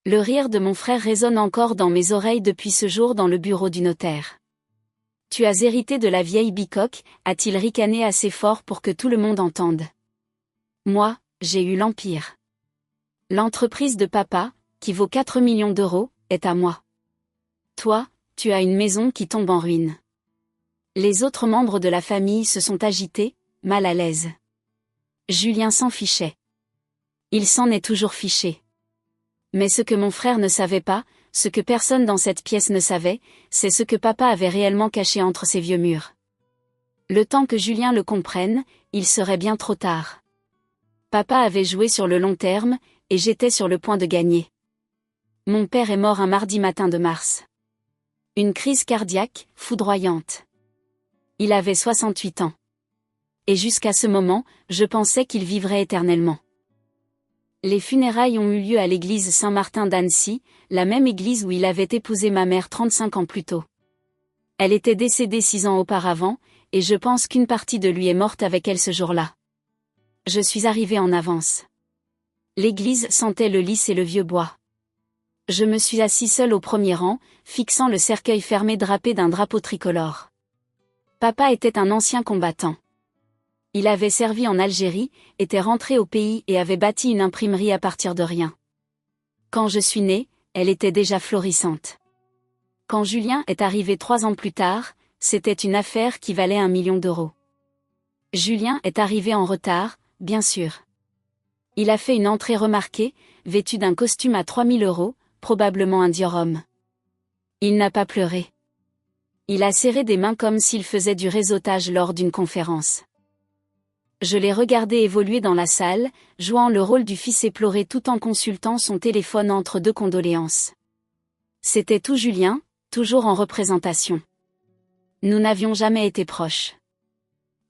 Le rire de mon frère résonne encore dans mes oreilles depuis ce jour dans le bureau du notaire. Tu as hérité de la vieille bicoque, a-t-il ricané assez fort pour que tout le monde entende. Moi, j'ai eu l'Empire. L'entreprise de papa, qui vaut 4 millions d'euros, est à moi. Toi, tu as une maison qui tombe en ruine. Les autres membres de la famille se sont agités, mal à l'aise. Julien s'en fichait. Il s'en est toujours fiché. Mais ce que mon frère ne savait pas, ce que personne dans cette pièce ne savait, c'est ce que papa avait réellement caché entre ses vieux murs. Le temps que Julien le comprenne, il serait bien trop tard. Papa avait joué sur le long terme, et j'étais sur le point de gagner. Mon père est mort un mardi matin de mars. Une crise cardiaque, foudroyante. Il avait 68 ans. Et jusqu'à ce moment, je pensais qu'il vivrait éternellement. Les funérailles ont eu lieu à l'église Saint-Martin d'Annecy, la même église où il avait épousé ma mère 35 ans plus tôt. Elle était décédée 6 ans auparavant, et je pense qu'une partie de lui est morte avec elle ce jour-là. Je suis arrivée en avance. L'église sentait le lys et le vieux bois. Je me suis assis seul au premier rang, fixant le cercueil fermé drapé d'un drapeau tricolore. Papa était un ancien combattant. Il avait servi en Algérie, était rentré au pays et avait bâti une imprimerie à partir de rien. Quand je suis née, elle était déjà florissante. Quand Julien est arrivé 3 ans plus tard, c'était une affaire qui valait 1 million d'euros. Julien est arrivé en retard, bien sûr. Il a fait une entrée remarquée, vêtu d'un costume à 3 000 euros, probablement un Dior homme. Il n'a pas pleuré. Il a serré des mains comme s'il faisait du réseautage lors d'une conférence. Je l'ai regardé évoluer dans la salle, jouant le rôle du fils éploré tout en consultant son téléphone entre 2 condoléances. C'était tout Julien, toujours en représentation. Nous n'avions jamais été proches.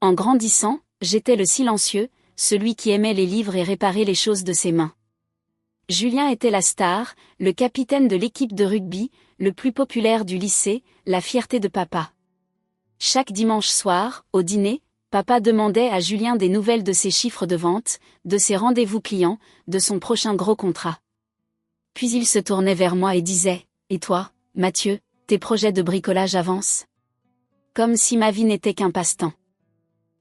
En grandissant, j'étais le silencieux, celui qui aimait les livres et réparer les choses de ses mains. Julien était la star, le capitaine de l'équipe de rugby, le plus populaire du lycée, la fierté de papa. Chaque dimanche soir, au dîner, papa demandait à Julien des nouvelles de ses chiffres de vente, de ses rendez-vous clients, de son prochain gros contrat. Puis il se tournait vers moi et disait « Et toi, Mathieu, tes projets de bricolage avancent ?» Comme si ma vie n'était qu'un passe-temps.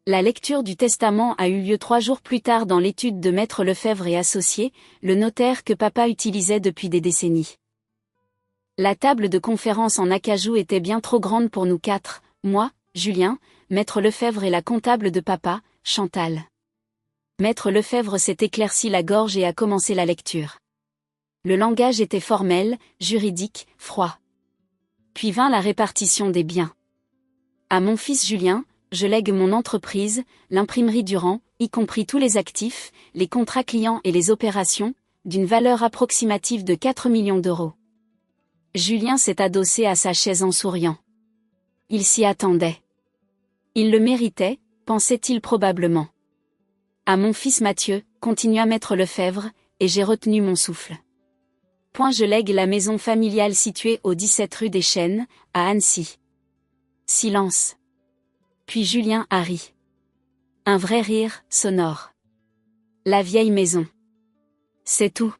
La lecture du testament a eu lieu 3 jours plus tard dans l'étude de Maître Lefebvre et Associés, le notaire que papa utilisait depuis des décennies. La table de conférence en acajou était bien trop grande pour nous 4, moi, Julien, Maître Lefebvre et la comptable de papa, Chantal. Maître Lefebvre s'est éclairci la gorge et a commencé la lecture. Le langage était formel, juridique, froid. Puis vint la répartition des biens. À mon fils Julien, je lègue mon entreprise, l'imprimerie Durand, y compris tous les actifs, les contrats clients et les opérations, d'une valeur approximative de 4 millions d'euros. Julien s'est adossé à sa chaise en souriant. Il s'y attendait. Il le méritait, pensait-il probablement. À mon fils Mathieu, continua Maître Lefebvre, et j'ai retenu mon souffle. Je lègue la maison familiale située au 17 rue des Chênes, à Annecy. Silence. Puis Julien a ri. Un vrai rire, sonore. La vieille maison. C'est tout.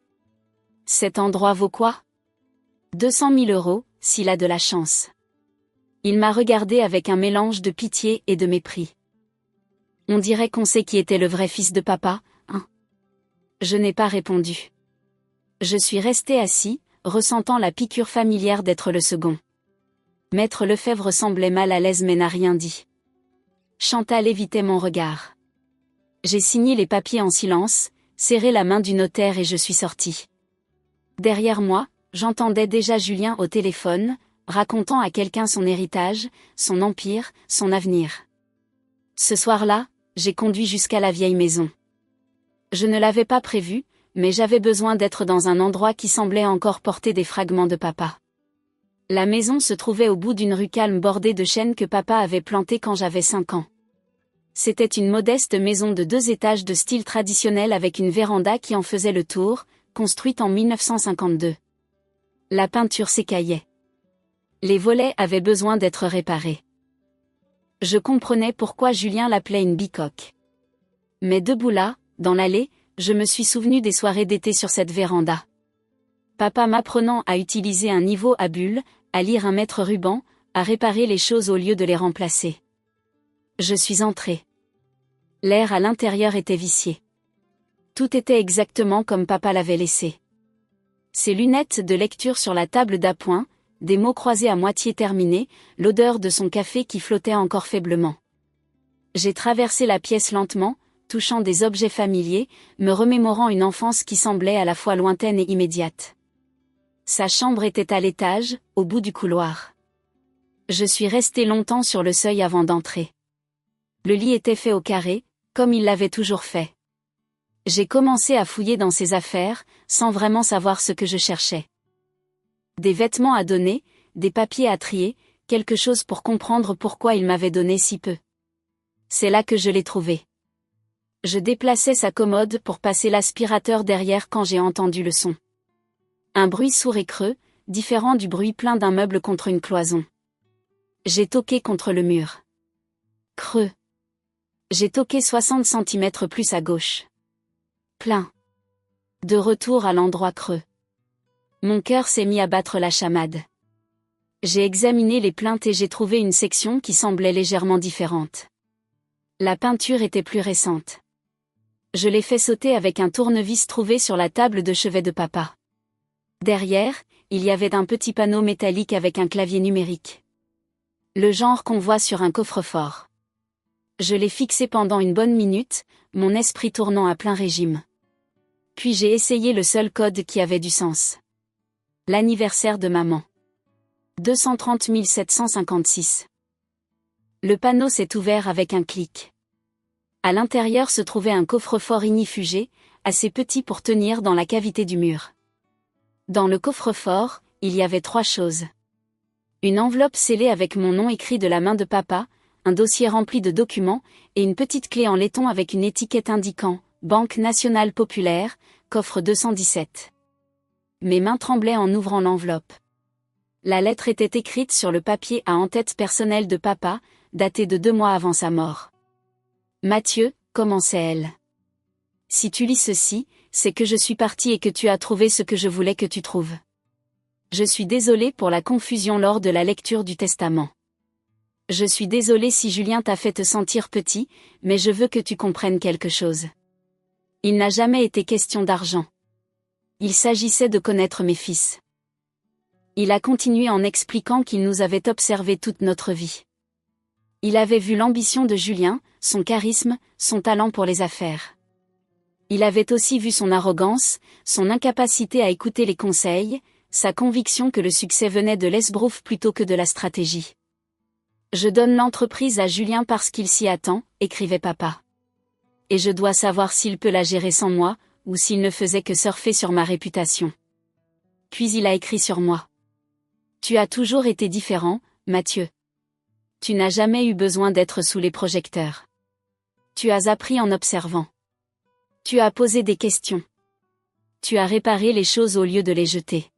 Cet endroit vaut quoi ? 200 000 euros, s'il a de la chance. Il m'a regardé avec un mélange de pitié et de mépris. On dirait qu'on sait qui était le vrai fils de papa, hein ? Je n'ai pas répondu. Je suis resté assis, ressentant la piqûre familière d'être le second. Maître Lefebvre semblait mal à l'aise mais n'a rien dit. Chantal évitait mon regard. J'ai signé les papiers en silence, serré la main du notaire et je suis sorti. Derrière moi, j'entendais déjà Julien au téléphone, racontant à quelqu'un son héritage, son empire, son avenir. Ce soir-là, j'ai conduit jusqu'à la vieille maison. Je ne l'avais pas prévu, mais j'avais besoin d'être dans un endroit qui semblait encore porter des fragments de papa. La maison se trouvait au bout d'une rue calme bordée de chênes que papa avait plantées quand j'avais 5 ans. C'était une modeste maison de 2 étages de style traditionnel avec une véranda qui en faisait le tour, construite en 1952. La peinture s'écaillait. Les volets avaient besoin d'être réparés. Je comprenais pourquoi Julien l'appelait une bicoque. Mais debout là, dans l'allée, je me suis souvenu des soirées d'été sur cette véranda. Papa m'apprenant à utiliser un niveau à bulles, à lire un mètre ruban, à réparer les choses au lieu de les remplacer. Je suis entrée. L'air à l'intérieur était vicié. Tout était exactement comme papa l'avait laissé. Ses lunettes de lecture sur la table d'appoint, des mots croisés à moitié terminés, l'odeur de son café qui flottait encore faiblement. J'ai traversé la pièce lentement, touchant des objets familiers, me remémorant une enfance qui semblait à la fois lointaine et immédiate. Sa chambre était à l'étage, au bout du couloir. Je suis restée longtemps sur le seuil avant d'entrer. Le lit était fait au carré, comme il l'avait toujours fait. J'ai commencé à fouiller dans ses affaires, sans vraiment savoir ce que je cherchais. Des vêtements à donner, des papiers à trier, quelque chose pour comprendre pourquoi il m'avait donné si peu. C'est là que je l'ai trouvé. Je déplaçais sa commode pour passer l'aspirateur derrière quand j'ai entendu le son. Un bruit sourd et creux, différent du bruit plein d'un meuble contre une cloison. J'ai toqué contre le mur. Creux. J'ai toqué 60 cm plus à gauche. Plein. De retour à l'endroit creux. Mon cœur s'est mis à battre la chamade. J'ai examiné les plaintes et j'ai trouvé une section qui semblait légèrement différente. La peinture était plus récente. Je l'ai fait sauter avec un tournevis trouvé sur la table de chevet de papa. Derrière, il y avait un petit panneau métallique avec un clavier numérique. Le genre qu'on voit sur un coffre-fort. Je l'ai fixé pendant une bonne minute, mon esprit tournant à plein régime. Puis j'ai essayé le seul code qui avait du sens. L'anniversaire de maman. 230 756. Le panneau s'est ouvert avec un clic. À l'intérieur se trouvait un coffre-fort ignifugé, assez petit pour tenir dans la cavité du mur. Dans le coffre-fort, il y avait 3 choses. Une enveloppe scellée avec mon nom écrit de la main de papa, un dossier rempli de documents, et une petite clé en laiton avec une étiquette indiquant « Banque Nationale Populaire, coffre 217 ». Mes mains tremblaient en ouvrant l'enveloppe. La lettre était écrite sur le papier à en-tête personnel de papa, daté de 2 mois avant sa mort. « Mathieu », commençait-elle. « Si tu lis ceci, c'est que je suis partie et que tu as trouvé ce que je voulais que tu trouves. Je suis désolée pour la confusion lors de la lecture du testament. Je suis désolée si Julien t'a fait te sentir petit, mais je veux que tu comprennes quelque chose. Il n'a jamais été question d'argent. Il s'agissait de connaître mes fils. » Il a continué en expliquant qu'il nous avait observés toute notre vie. Il avait vu l'ambition de Julien, son charisme, son talent pour les affaires. Il avait aussi vu son arrogance, son incapacité à écouter les conseils, sa conviction que le succès venait de l'esbrouf plutôt que de la stratégie. « Je donne l'entreprise à Julien parce qu'il s'y attend », écrivait papa. « Et je dois savoir s'il peut la gérer sans moi, ou s'il ne faisait que surfer sur ma réputation. » Puis il a écrit sur moi. « Tu as toujours été différent, Mathieu. Tu n'as jamais eu besoin d'être sous les projecteurs. Tu as appris en observant. Tu as posé des questions. Tu as réparé les choses au lieu de les jeter.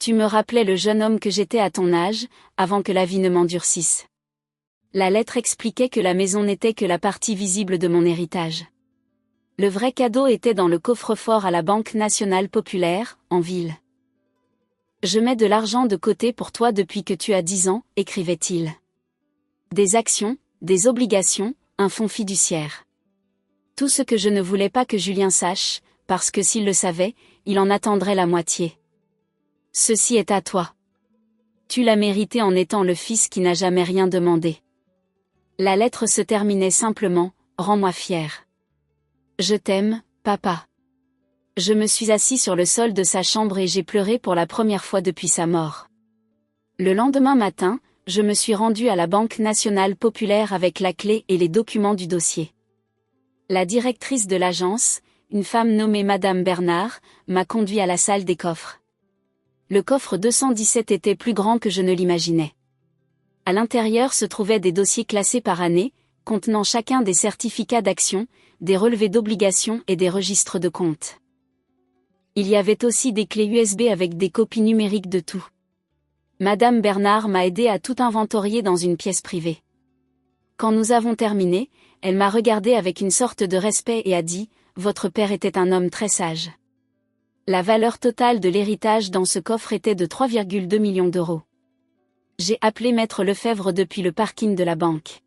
Tu me rappelais le jeune homme que j'étais à ton âge, avant que la vie ne m'endurcisse. » La lettre expliquait que la maison n'était que la partie visible de mon héritage. Le vrai cadeau était dans le coffre-fort à la Banque Nationale Populaire, en ville. « Je mets de l'argent de côté pour toi depuis que tu as 10 ans, écrivait-il. Des actions, des obligations, un fonds fiduciaire. Tout ce que je ne voulais pas que Julien sache, parce que s'il le savait, il en attendrait la moitié. Ceci est à toi. Tu l'as mérité en étant le fils qui n'a jamais rien demandé. » La lettre se terminait simplement « Rends-moi fier. Je t'aime, papa. » Je me suis assis sur le sol de sa chambre et j'ai pleuré pour la première fois depuis sa mort. Le lendemain matin, je me suis rendue à la Banque Nationale Populaire avec la clé et les documents du dossier. La directrice de l'agence, une femme nommée Madame Bernard, m'a conduit à la salle des coffres. Le coffre 217 était plus grand que je ne l'imaginais. À l'intérieur se trouvaient des dossiers classés par année, contenant chacun des certificats d'action, des relevés d'obligations et des registres de comptes. Il y avait aussi des clés USB avec des copies numériques de tout. Madame Bernard m'a aidé à tout inventorier dans une pièce privée. Quand nous avons terminé, elle m'a regardé avec une sorte de respect et a dit « Votre père était un homme très sage. La valeur totale de l'héritage dans ce coffre était de 3,2 millions d'euros. J'ai appelé Maître Lefebvre depuis le parking de la banque.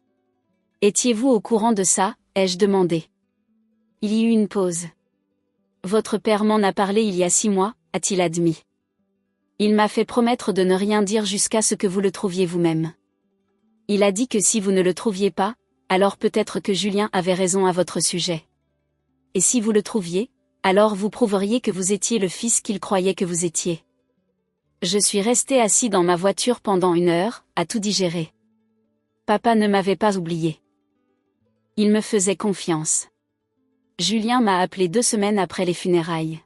Étiez-vous au courant de ça, ai-je demandé. Il y eut une pause. Votre père m'en a parlé il y a 6 mois, a-t-il admis. Il m'a fait promettre de ne rien dire jusqu'à ce que vous le trouviez vous-même. Il a dit que si vous ne le trouviez pas, alors peut-être que Julien avait raison à votre sujet. Et si vous le trouviez, alors vous prouveriez que vous étiez le fils qu'il croyait que vous étiez. Je suis resté assis dans ma voiture pendant 1 heure, à tout digérer. Papa ne m'avait pas oublié. Il me faisait confiance. Julien m'a appelé 2 semaines après les funérailles.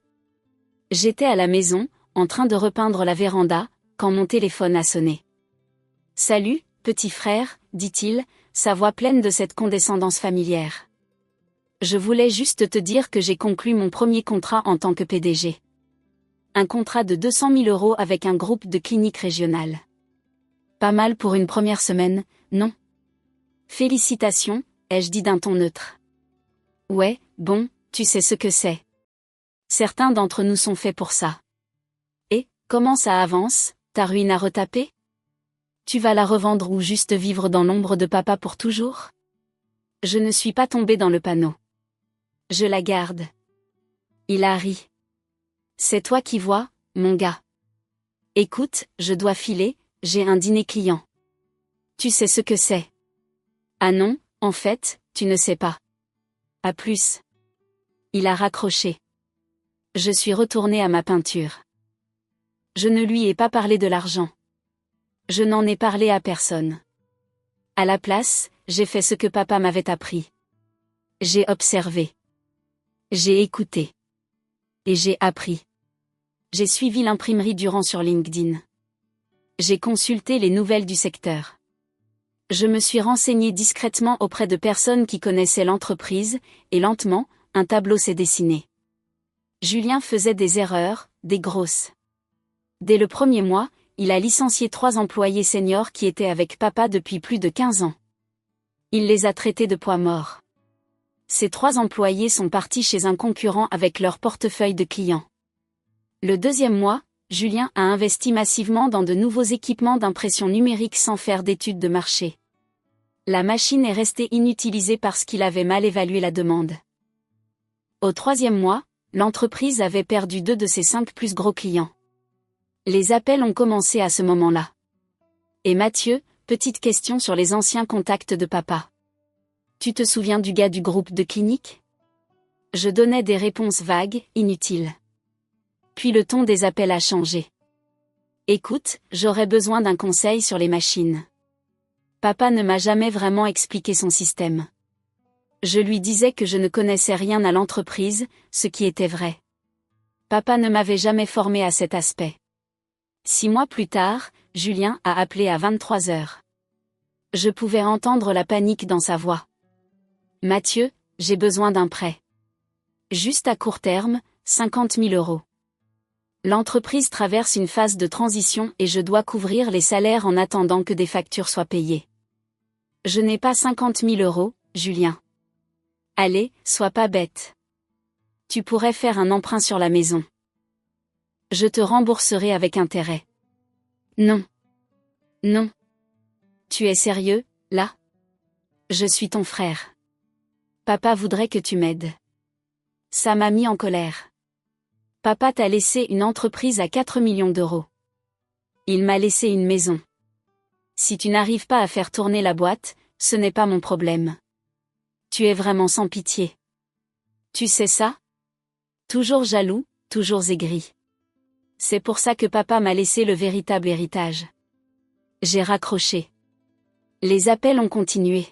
J'étais à la maison, en train de repeindre la véranda, quand mon téléphone a sonné. « Salut, petit frère », dit-il, sa voix pleine de cette condescendance familière. Je voulais juste te dire que j'ai conclu mon premier contrat en tant que PDG. Un contrat de 200 000 € avec un groupe de cliniques régionales. Pas mal pour une première semaine, non? Félicitations, ai-je dit d'un ton neutre. Ouais, bon, tu sais ce que c'est. Certains d'entre nous sont faits pour ça. Et, comment ça avance, ta ruine à retaper? Tu vas la revendre ou juste vivre dans l'ombre de papa pour toujours? Je ne suis pas tombé dans le panneau. Je la garde. Il a ri. C'est toi qui vois, mon gars. Écoute, je dois filer, j'ai un dîner client. Tu sais ce que c'est? Ah non, en fait, tu ne sais pas. À plus. Il a raccroché. Je suis retourné à ma peinture. Je ne lui ai pas parlé de l'argent. Je n'en ai parlé à personne. À la place, j'ai fait ce que papa m'avait appris. J'ai observé. J'ai écouté. Et j'ai appris. J'ai suivi l'imprimerie Durand sur LinkedIn. J'ai consulté les nouvelles du secteur. Je me suis renseigné discrètement auprès de personnes qui connaissaient l'entreprise, et lentement, un tableau s'est dessiné. Julien faisait des erreurs, des grosses. Dès le premier mois, il a licencié 3 employés seniors qui étaient avec papa depuis plus de 15 ans. Il les a traités de poids morts. Ces 3 employés sont partis chez un concurrent avec leur portefeuille de clients. Le 2e mois, Julien a investi massivement dans de nouveaux équipements d'impression numérique sans faire d'études de marché. La machine est restée inutilisée parce qu'il avait mal évalué la demande. Au 3e mois, l'entreprise avait perdu 2 de ses 5 plus gros clients. Les appels ont commencé à ce moment-là. Et Mathieu, petite question sur les anciens contacts de papa. Tu te souviens du gars du groupe de clinique? Je donnais des réponses vagues, inutiles. Puis le ton des appels a changé. Écoute, j'aurais besoin d'un conseil sur les machines. Papa ne m'a jamais vraiment expliqué son système. Je lui disais que je ne connaissais rien à l'entreprise, ce qui était vrai. Papa ne m'avait jamais formé à cet aspect. 6 mois plus tard, Julien a appelé à 23 heures. Je pouvais entendre la panique dans sa voix. Mathieu, j'ai besoin d'un prêt. Juste à court terme, 50 000 €. L'entreprise traverse une phase de transition et je dois couvrir les salaires en attendant que des factures soient payées. Je n'ai pas 50 000 €, Julien. Allez, sois pas bête. Tu pourrais faire un emprunt sur la maison. Je te rembourserai avec intérêt. Non. Non. Tu es sérieux, là? Je suis ton frère. Papa voudrait que tu m'aides. Ça m'a mis en colère. Papa t'a laissé une entreprise à 4 millions d'euros. Il m'a laissé une maison. Si tu n'arrives pas à faire tourner la boîte, ce n'est pas mon problème. Tu es vraiment sans pitié. Tu sais ça? Toujours jaloux, toujours aigri. C'est pour ça que papa m'a laissé le véritable héritage. J'ai raccroché. Les appels ont continué.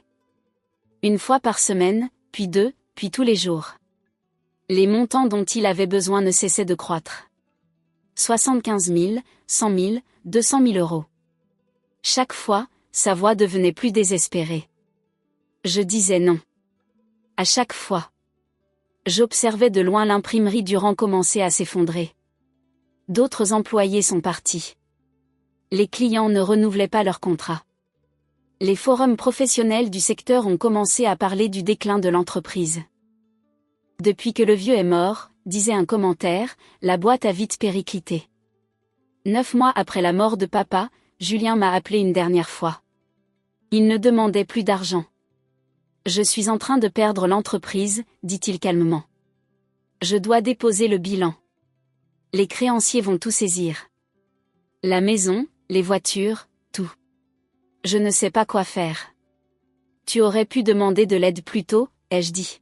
1 fois par semaine, puis 2, puis tous les jours. Les montants dont il avait besoin ne cessaient de croître. 75 000, 100 000, 200 000 €. Chaque fois, sa voix devenait plus désespérée. Je disais non. À chaque fois. J'observais de loin l'imprimerie Durand commencer à s'effondrer. D'autres employés sont partis. Les clients ne renouvelaient pas leur contrat. Les forums professionnels du secteur ont commencé à parler du déclin de l'entreprise. Depuis que le vieux est mort, disait un commentaire, la boîte a vite périclité. 9 mois après la mort de papa, Julien m'a appelé une dernière fois. Il ne demandait plus d'argent. Je suis en train de perdre l'entreprise, dit-il calmement. Je dois déposer le bilan. Les créanciers vont tout saisir. La maison, les voitures, tout. Je ne sais pas quoi faire. Tu aurais pu demander de l'aide plus tôt, ai-je dit.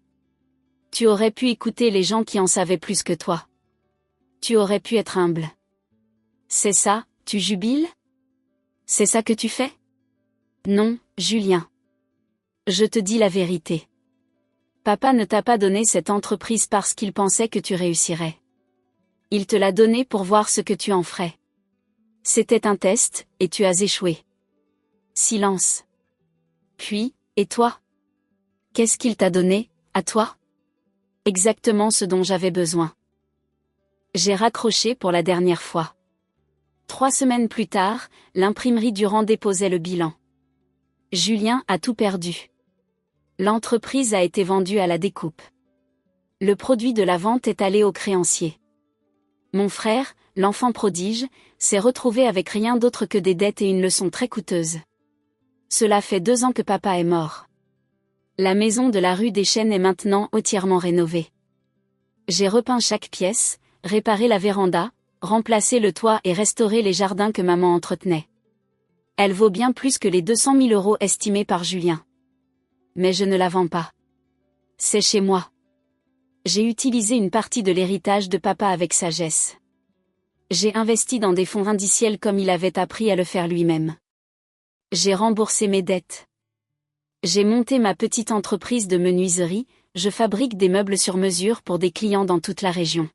Tu aurais pu écouter les gens qui en savaient plus que toi. Tu aurais pu être humble. C'est ça, tu jubiles? C'est ça que tu fais? Non, Julien. Je te dis la vérité. Papa ne t'a pas donné cette entreprise parce qu'il pensait que tu réussirais. Il te l'a donnée pour voir ce que tu en ferais. C'était un test, et tu as échoué. Silence. Puis, et toi? Qu'est-ce qu'il t'a donné, à toi? Exactement ce dont j'avais besoin. J'ai raccroché pour la dernière fois. 3 semaines plus tard, l'imprimerie Durand déposait le bilan. Julien a tout perdu. L'entreprise a été vendue à la découpe. Le produit de la vente est allé aux créanciers. Mon frère, l'enfant prodige, s'est retrouvé avec rien d'autre que des dettes et une leçon très coûteuse. Cela fait 2 ans que papa est mort. La maison de la rue des Chênes est maintenant entièrement rénovée. J'ai repeint chaque pièce, réparé la véranda, remplacé le toit et restauré les jardins que maman entretenait. Elle vaut bien plus que les 200 000 € estimés par Julien. Mais je ne la vends pas. C'est chez moi. J'ai utilisé une partie de l'héritage de papa avec sagesse. J'ai investi dans des fonds indiciels comme il avait appris à le faire lui-même. J'ai remboursé mes dettes. J'ai monté ma petite entreprise de menuiserie, je fabrique des meubles sur mesure pour des clients dans toute la région.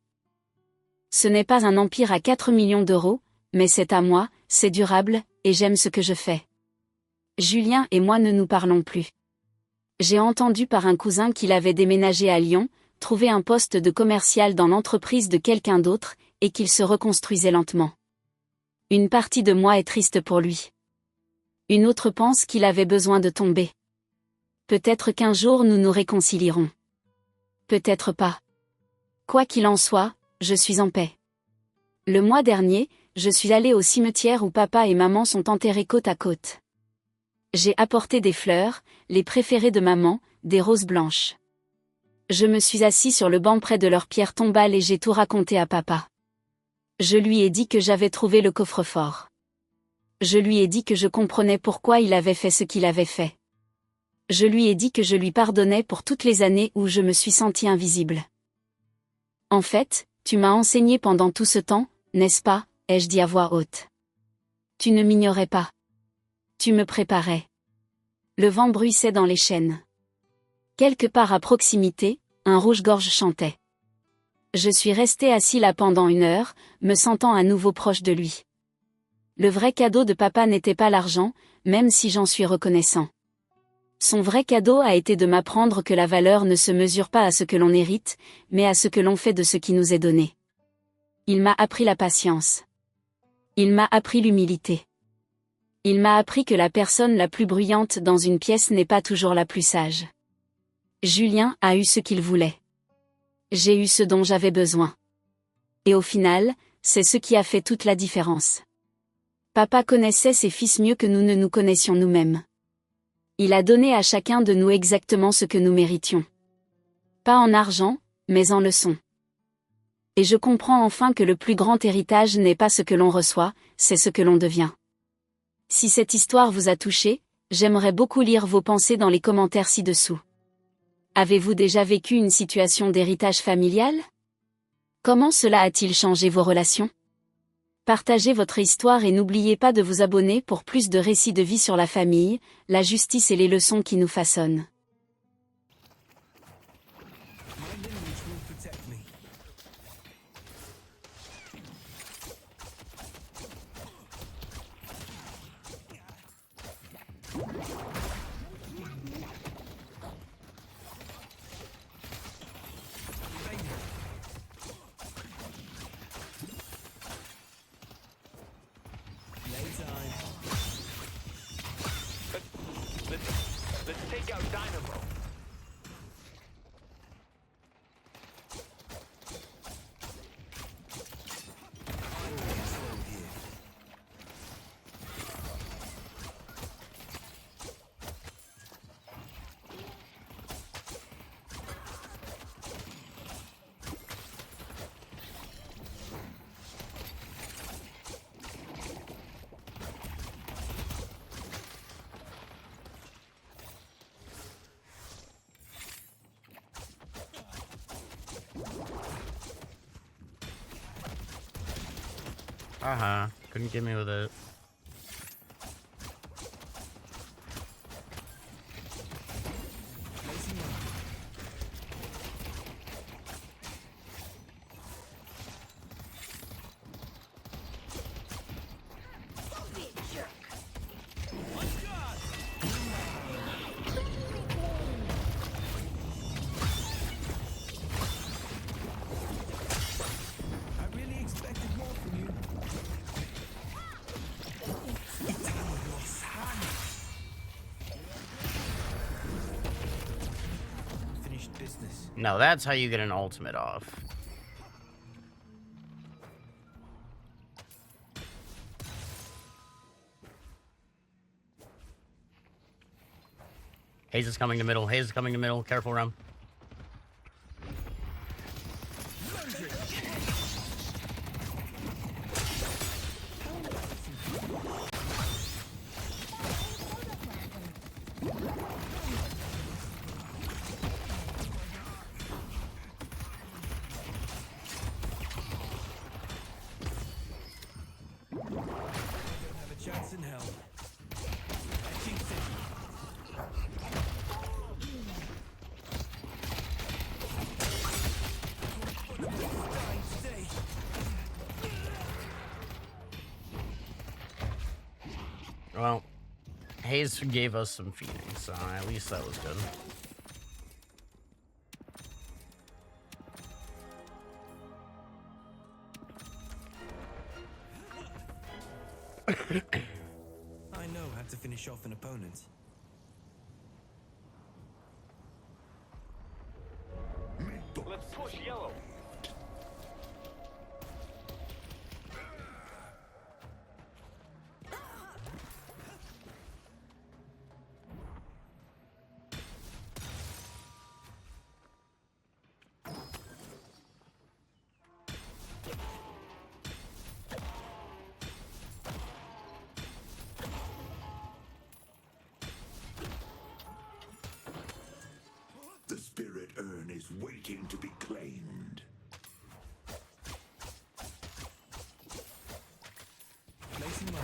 Ce n'est pas un empire à 4 millions d'euros, mais c'est à moi, c'est durable, et j'aime ce que je fais. Julien et moi ne nous parlons plus. J'ai entendu par un cousin qu'il avait déménagé à Lyon, trouvé un poste de commercial dans l'entreprise de quelqu'un d'autre, et qu'il se reconstruisait lentement. Une partie de moi est triste pour lui. Une autre pense qu'il avait besoin de tomber. Peut-être qu'un jour nous nous réconcilierons. Peut-être pas. Quoi qu'il en soit, je suis en paix. Le mois dernier, je suis allée au cimetière où papa et maman sont enterrés côte à côte. J'ai apporté des fleurs, les préférées de maman, des roses blanches. Je me suis assis sur le banc près de leur pierre tombale et j'ai tout raconté à papa. Je lui ai dit que j'avais trouvé le coffre-fort. Je lui ai dit que je comprenais pourquoi il avait fait ce qu'il avait fait. Je lui ai dit que je lui pardonnais pour toutes les années où je me suis sentie invisible. En fait, tu m'as enseigné pendant tout ce temps, n'est-ce pas, ai-je dit à voix haute. Tu ne m'ignorais pas. Tu me préparais. Le vent bruissait dans les chênes. Quelque part à proximité, un rouge-gorge chantait. Je suis resté assis là pendant 1 heure, me sentant à nouveau proche de lui. Le vrai cadeau de papa n'était pas l'argent, même si j'en suis reconnaissant. Son vrai cadeau a été de m'apprendre que la valeur ne se mesure pas à ce que l'on hérite, mais à ce que l'on fait de ce qui nous est donné. Il m'a appris la patience. Il m'a appris l'humilité. Il m'a appris que la personne la plus bruyante dans une pièce n'est pas toujours la plus sage. Julien a eu ce qu'il voulait. J'ai eu ce dont j'avais besoin. Et au final, c'est ce qui a fait toute la différence. Papa connaissait ses fils mieux que nous ne nous connaissions nous-mêmes. Il a donné à chacun de nous exactement ce que nous méritions. Pas en argent, mais en leçons. Et je comprends enfin que le plus grand héritage n'est pas ce que l'on reçoit, c'est ce que l'on devient. Si cette histoire vous a touché, j'aimerais beaucoup lire vos pensées dans les commentaires ci-dessous. Avez-vous déjà vécu une situation d'héritage familial? Comment cela a-t-il changé vos relations? Partagez votre histoire et n'oubliez pas de vous abonner pour plus de récits de vie sur la famille, la justice et les leçons qui nous façonnent. Let's take out Dynamo. Couldn't get me with it. No, that's how you get an ultimate off. Haze is coming to middle. Haze is coming to middle. Careful, Rum. Chance in hell. Well, Haze gave us some feeding, so at least that was good. I know how to finish off an opponent. Let's push yellow. The spirit urn is waiting to be claimed. Placing mine.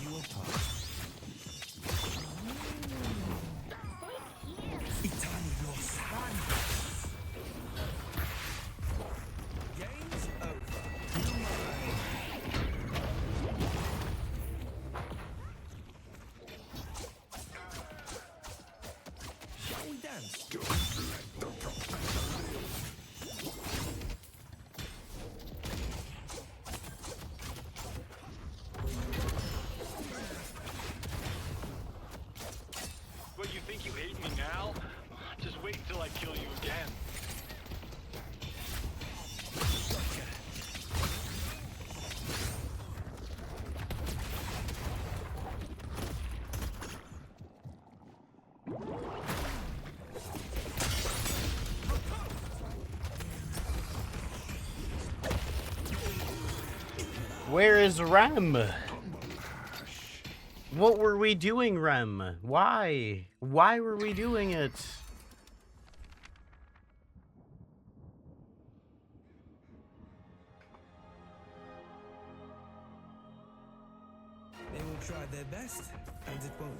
You will pass. Itani lost. Game's over. Shall we dance? What, you think you hate me now? Just wait until I kill you again. Where is Rem? What were we doing, Rem? Why? Why were we doing it? They will try their best, and it won't be